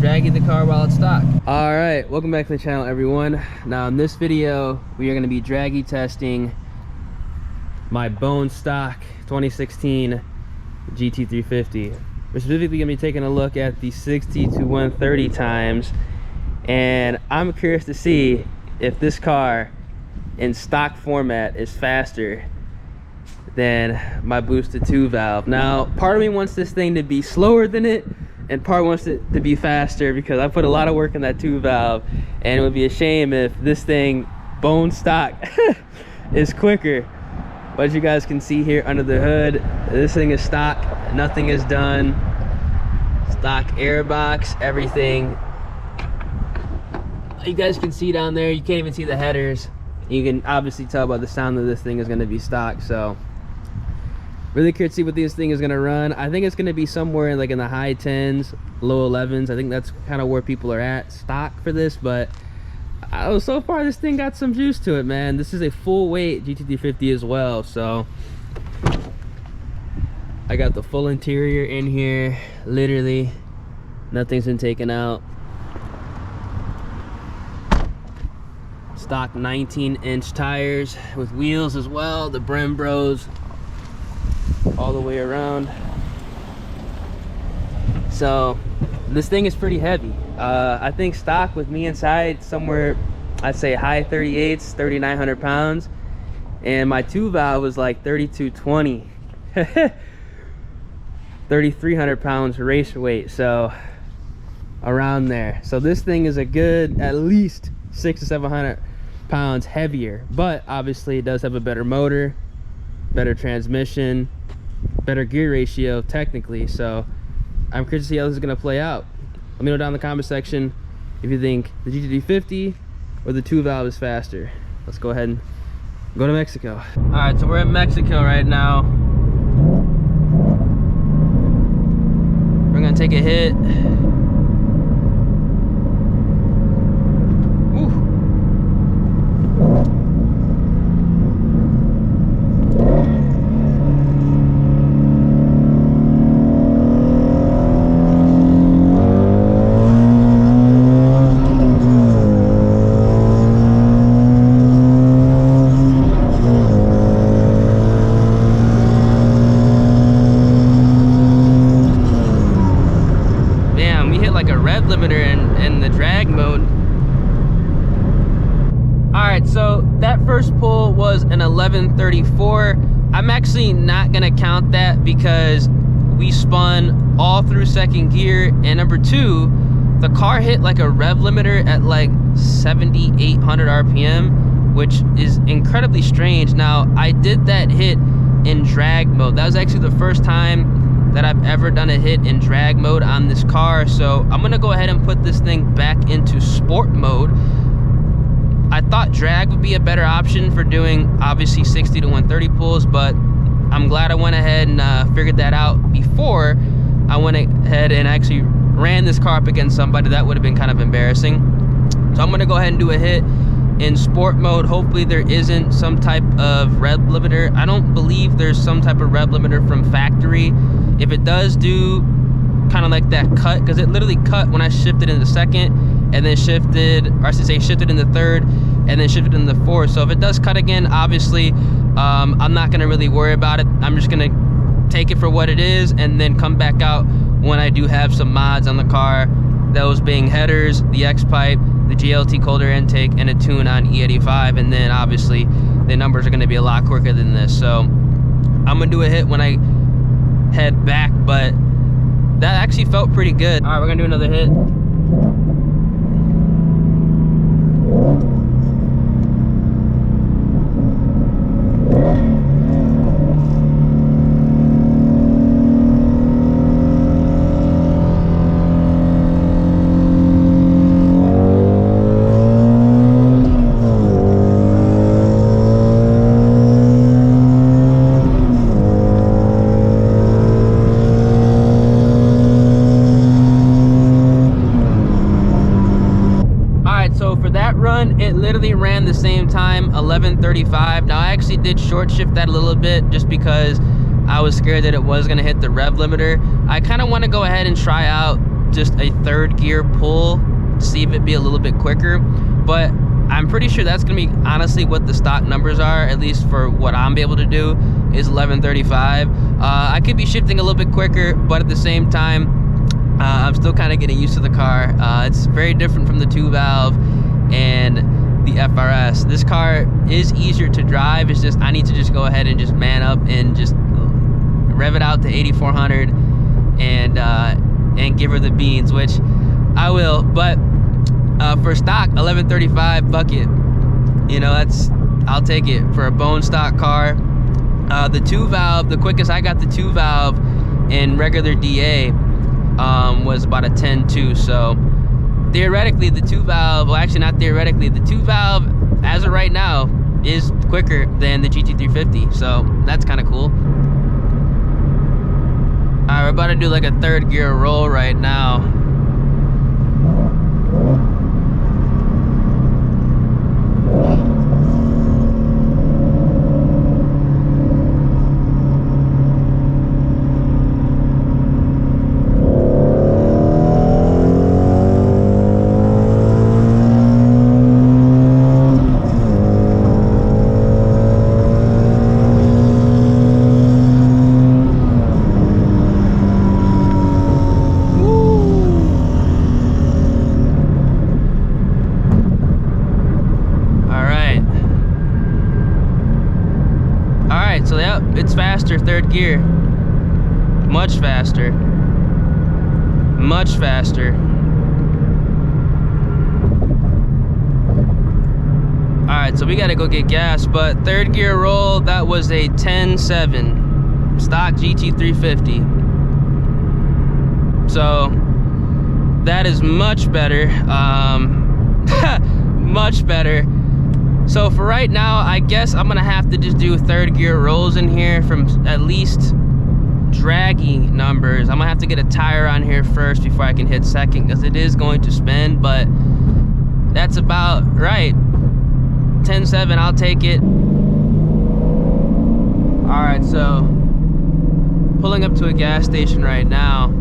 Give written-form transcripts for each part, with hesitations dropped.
Dragy the car while it's stock. All right, welcome back to the channel, everyone. Now in this video, we are going to be Dragy testing my BONE STOCK 2016 GT350. We're specifically going to be taking a look at the 60 to 130 times, and I'm curious to see if this car in stock format is faster than my boosted 2 valve. Now, part of me wants this thing to be slower than it, and part wants it to be faster because I put a lot of work in that 2 valve, and it would be a shame if this thing BONE STOCK is quicker. But as you guys can see here under the hood, this thing is stock, nothing is done. Stock air box, everything. You guys can see down there, you can't even see the headers. You can obviously tell by the sound that this thing is going to be stock. So really curious to see what this thing is going to run. I think it's going to be somewhere like in the high 10s, low 11s. I think that's kind of where people are at stock for this. But so far this thing got some juice to it, man. This is a full weight GT350 as well. So I got the full interior in here. Literally nothing's been taken out. Stock 19-inch tires with wheels as well. The Brembros all the way around. So this thing is pretty heavy. I think stock with me inside somewhere, I'd say high 38s, 3,900 pounds, and my 2 valve was like 3,220. 3,300 pounds race weight, so around there. So this thing is a good at least 600 to 700 pounds heavier, but obviously it does have a better motor, better transmission, better gear ratio technically. So I'm curious to see how this is going to play out. Let me know down in the comment section if you think the GT350 or the 2 valve is faster. Let's go ahead and go to Mexico. All right, so we're in Mexico right now. We're gonna take a hit. in the drag mode. All right, so that first pull was an 1134. I'm actually not gonna count that because we spun all through second gear, and number two, the car hit like a rev limiter at like 7,800 RPM, which is incredibly strange. Now, I did that hit in drag mode. That was actually the first time that I've ever done a hit in drag mode on this car. So I'm gonna go ahead and put this thing back into sport mode. I thought drag would be a better option for doing obviously 60 to 130 pulls, but I'm glad I went ahead and figured that out before I went ahead and actually ran this car up against somebody. That would have been kind of embarrassing. So I'm gonna go ahead and do a hit in sport mode. Hopefully there isn't some type of rev limiter. I don't believe there's some type of rev limiter from factory. If it does do kind of like that cut, because it literally cut when I shifted in the second, and then shifted, or I should say shifted in the third, and then shifted in the fourth. So if it does cut again, obviously I'm not gonna really worry about it. I'm just gonna take it for what it is and then come back out when I do have some mods on the car, those being headers, the X-pipe, the GLT cold air intake, and a tune on E85. And then obviously the numbers are gonna be a lot quicker than this. So I'm gonna do a hit when I head back, but that actually felt pretty good. All right, we're gonna do another hit. It literally ran the same time, 1135. Now I actually did short shift that a little bit just because I was scared that it was going to hit the rev limiter. I kind of want to go ahead and try out just a third gear pull, see if it'd be a little bit quicker, but I'm pretty sure that's gonna be honestly what the stock numbers are, at least for what I'm able to do, is 1135. I could be shifting a little bit quicker, but at the same time, I'm still kind of getting used to the car. It's very different from the 2-valve and the FRS. This car is easier to drive. It's just I need to just go ahead and just man up and just rev it out to 8400 and give her the beans, which I will. But for stock 1135 bucket, you know, I'll take it for a bone stock car. The 2-valve, the quickest I got the 2-valve in regular DA was about a 10.2. So theoretically the 2-valve, well actually not theoretically, the 2-valve as of right now is quicker than the GT350, so that's kind of cool. Alright, we're about to do like a third gear roll right now. So yep, it's faster, third gear. Much faster. Much faster. Alright, so we gotta go get gas, but third gear roll, that was a 10.7 stock GT350. So that is much better. Much better. So for right now, I guess I'm gonna have to just do third gear rolls in here from at least Dragy Numbers. I'm gonna have to get a tire on here first before I can hit second, because it is going to spin, but that's about right. 10.7, I'll take it. All right, so pulling up to a gas station right now.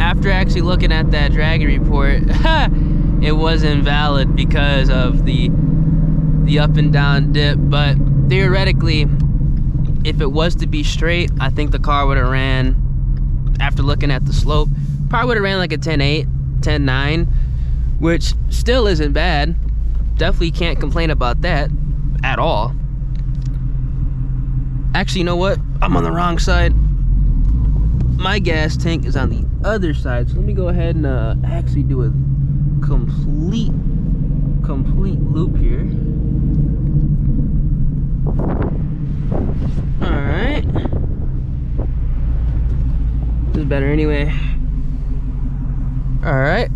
After actually looking at that Dragy report, it was invalid because of the up and down dip, but theoretically, if it was to be straight, I think the car would have ran, after looking at the slope, probably would have ran like a 10.8, 10.9, which still isn't bad. Definitely can't complain about that at all. Actually, you know what? I'm on the wrong side. My gas tank is on the other side, so let me go ahead and actually do a complete loop here. Alright. This is better anyway. Alright.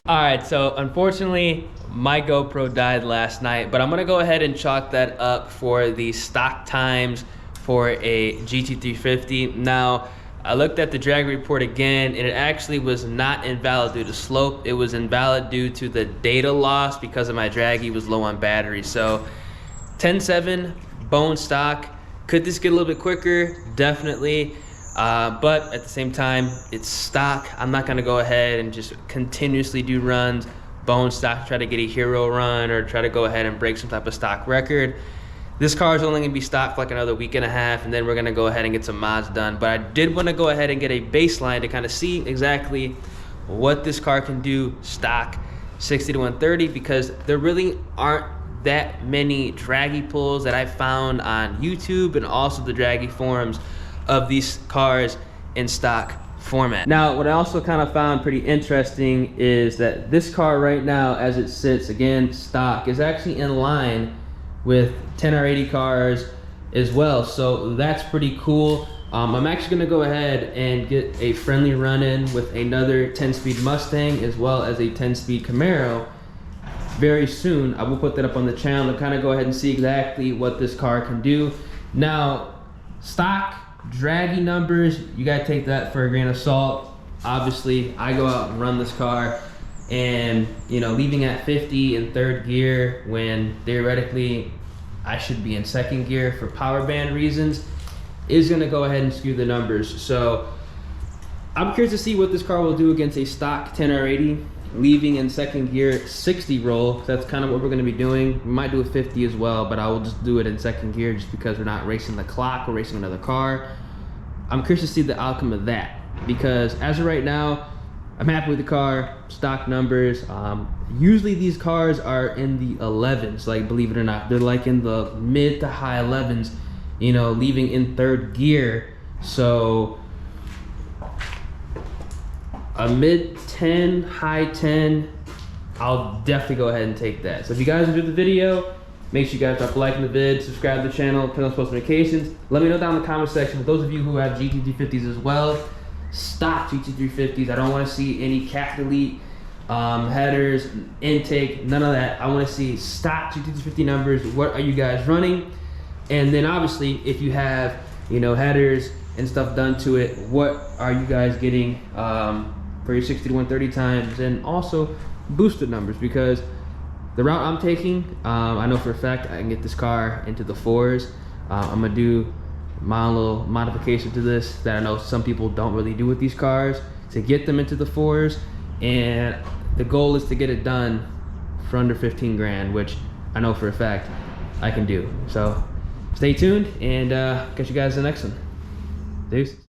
Alright, so unfortunately my GoPro died last night, but I'm gonna go ahead and chalk that up for the stock times for a GT350. Now, I looked at the Dragy report again, and it actually was not invalid due to slope. It was invalid due to the data loss because of my Dragy was low on battery. So 10.7 bone stock. Could this get a little bit quicker? Definitely. But at the same time, it's stock. I'm not gonna go ahead and just continuously do runs bone stock, try to get a hero run or try to go ahead and break some type of stock record. This car is only gonna be stock for like another week and a half, and then we're gonna go ahead and get some mods done. But I did wanna go ahead and get a baseline to kind of see exactly what this car can do stock 60 to 130, because there really aren't that many Dragy pulls that I found on YouTube and also the Dragy forums of these cars in stock format. Now, what I also kind of found pretty interesting is that this car right now, as it sits, again, stock, is actually in line with 10R80 cars as well. So that's pretty cool. I'm actually gonna go ahead and get a friendly run-in with another 10-speed Mustang as well as a 10-speed Camaro very soon. I will put that up on the channel to kind of go ahead and see exactly what this car can do. Now, stock Dragy numbers, you gotta take that for a grain of salt. Obviously, I go out and run this car, and you know, leaving at 50 in third gear when theoretically I should be in second gear for power band reasons is gonna go ahead and skew the numbers. So I'm curious to see what this car will do against a stock 10R80, leaving in second gear 60 roll. That's kind of what we're going to be doing. We might do a 50 as well, but I will just do it in second gear just because we're not racing the clock, we're racing another car. I'm curious to see the outcome of that, because as of right now, I'm happy with the car, stock numbers. Usually these cars are in the 11s, like, believe it or not. They're like in the mid to high 11s, you know, leaving in third gear. So a mid 10, high 10, I'll definitely go ahead and take that. So if you guys enjoyed the video, make sure you guys drop a like in the vid, subscribe to the channel, turn on post notifications. Let me know down in the comment section, for those of you who have GT350s as well, stock GT350s. I don't want to see any cap delete, headers, intake, none of that. I want to see stock GT350 numbers. What are you guys running? And then obviously, if you have, you know, headers and stuff done to it, what are you guys getting for your 60 to 130 times, and also boosted numbers, because the route I'm taking, I know for a fact I can get this car into the 4s. I'm gonna do my own little modification to this that I know some people don't really do with these cars to get them into the 4s, and the goal is to get it done for under 15 grand, which I know for a fact I can do. So stay tuned, and catch you guys in the next one. Deuces.